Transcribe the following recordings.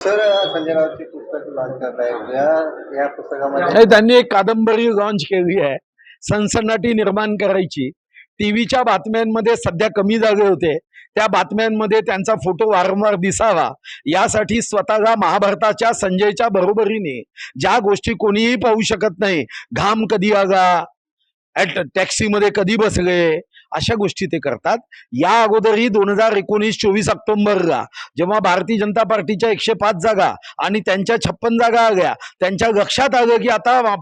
Sir, Sanjay राऊतची पुस्तक launch करत आहेत. या पुस्तकामध्ये नाही, त्यांनी एक कादंबरी लॉन्च केली आहे, सनसनाटी निर्माण करायची. टीव्हीच्या बातम्यांमध्ये सध्या कमी जागे होते, त्या बातम्यांमध्ये त्यांचा फोटो वारंवार दिसावा यासाठी स्वतःला महाभारताच्या संजयच्या बरोबरीने ज्या गोष्टी कोणीही पाहू शकत नाही, घाम कधी आला, टॅक्सीमध्ये कधी बसले, अशा गोष्टी ते करतात. या अगोदरही 2019 24 ऑक्टोबरला जेव्हा भारतीय जनता पार्टीच्या 105 जागा आणि त्यांच्या 56 जागा आल्या, त्यांच्या लक्षात आलं की आता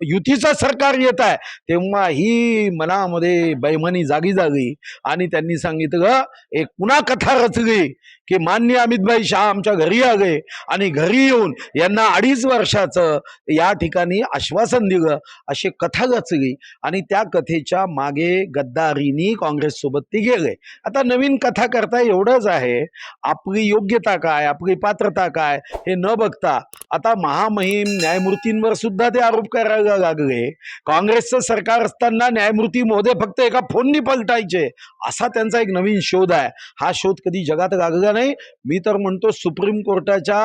युतीचं सरकार येत आहे, तेव्हा ही मनामध्ये बैमानी जागी जागी आणि त्यांनी सांगितलं, एक पुन्हा कथा रचली की मान्य अमितभाई शाह आमच्या घरी आले आणि घरी येऊन यांना 2.5 वर्षाचं या ठिकाणी आश्वासन दिलं, अशी कथा रचली आणि त्या कथेच्या मागे गद्दारीनी काँग्रेस सोबत ते गेले. आता नवीन कथा करता एवढंच आहे, आपली योग्यता काय, आपली पात्रता काय हे न बघता आता महामहिम न्यायमूर्तींवर सुद्धा ते आरोप करायला लागले. काँग्रेसचं सरकार असताना न्यायमूर्ती महोदय फक्त एका फोननी पलटायचे, असा त्यांचा एक नवीन शोध आहे. हा शोध कधी जगात लागला नाही. मी तर म्हणतो सुप्रीम कोर्टाच्या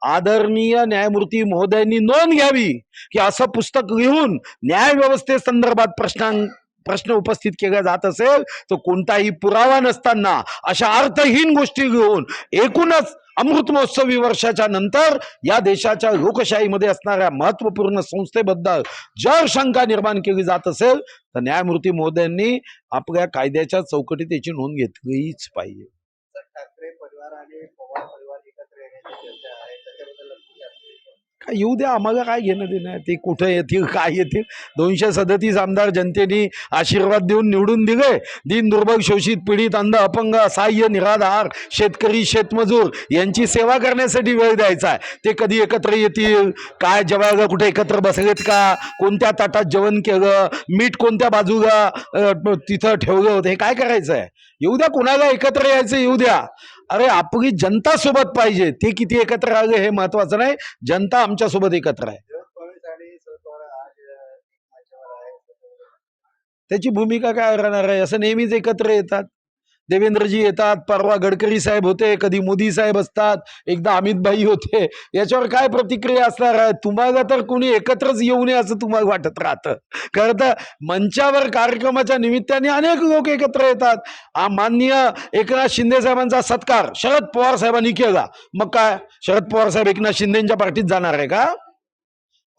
आदरणीय न्यायमूर्ती महोदयांनी नोंद घ्यावी की असं पुस्तक लिहून न्याय व्यवस्थेसंदर्भात प्रश्न उपस्थित केला जात असेल तर कोणताही पुरावा नसताना अशा अर्थहीन गोष्टी घेऊन एकूणच अमृत महोत्सवी वर्षाच्या नंतर या देशाच्या लोकशाहीमध्ये असणाऱ्या महत्वपूर्ण संस्थेबद्दल जर शंका निर्माण केली जात असेल तर न्यायमूर्ती महोदयांनी आपल्या कायद्याच्या चौकटीत याची नोंद घेतलीच पाहिजे. ठाकरे परिवार आणि पवार परिवार एकत्र येण्याची चर्चा आहे, त्याच्याबद्दल काय येऊ द्या, आम्हाला काय घेणं देणं आहे, ते कुठं येतील काय येतील. 237 आमदार जनतेने आशीर्वाद देऊन निवडून दिले. दीन दुर्बल शोषित पीडित अंध अपंग असहाय्य निराधार शेतकरी शेतमजूर यांची सेवा करण्यासाठी वेळ द्यायचा आहे. ते कधी एकत्र येतील, काय जेवायला कुठे एकत्र बसलेत का, कोणत्या ताटात जेवण केलं, मीठ कोणत्या बाजूला तिथं ठेवलं होतं, हे काय करायचं आहे. येऊ द्या, कोणाला एकत्र यायचं येऊ द्या. अरे आपली जनता सोबत पाहिजे, ते किती एकत्र आले हे महत्वाचं नाही, जनता आमच्या सोबत एकत्र आहे. त्याची भूमिका काय राहणार आहे. असं नेहमीच एकत्र येतात. देवेंद्रजी येतात, परवा गडकरी साहेब होते, कधी मोदी साहेब असतात, एकदा अमितभाई होते. याच्यावर काय प्रतिक्रिया असणार आहे. तुम्हाला तर कोणी एकत्रच येऊ नये असं तुम्हाला वाटत राहतं. खरं तर मंचावर कार्यक्रमाच्या निमित्ताने अनेक लोक एकत्र येतात. माननीय एकनाथ शिंदे साहेबांचा सत्कार शरद पवार साहेबांनी केला, मग काय शरद पवार साहेब एकनाथ शिंदेच्या पार्टीत जाणार आहे का.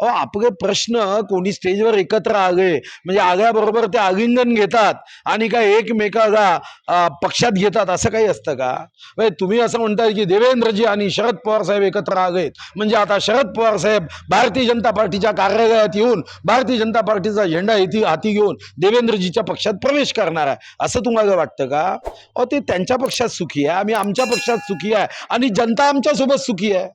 आपले प्रश्न कोणी स्टेजवर एकत्र आले म्हणजे आल्याबरोबर ते आलिंगन घेतात आणि काय एकमेकाला पक्षात घेतात असं काही असतं का. तुम्ही असं म्हणताय की देवेंद्रजी आणि शरद पवार साहेब एकत्र आलेत म्हणजे आता शरद पवार साहेब भारतीय जनता पार्टीच्या कार्यालयात येऊन भारतीय जनता पार्टीचा झेंडा हाती घेऊन देवेंद्रजीच्या पक्षात प्रवेश करणार आहे असं तुम्हाला वाटतं का. ते त्यांच्या पक्षात सुखी आहे, आम्ही आमच्या पक्षात सुखी आहे आणि जनता आमच्या सोबत सुखी आहे.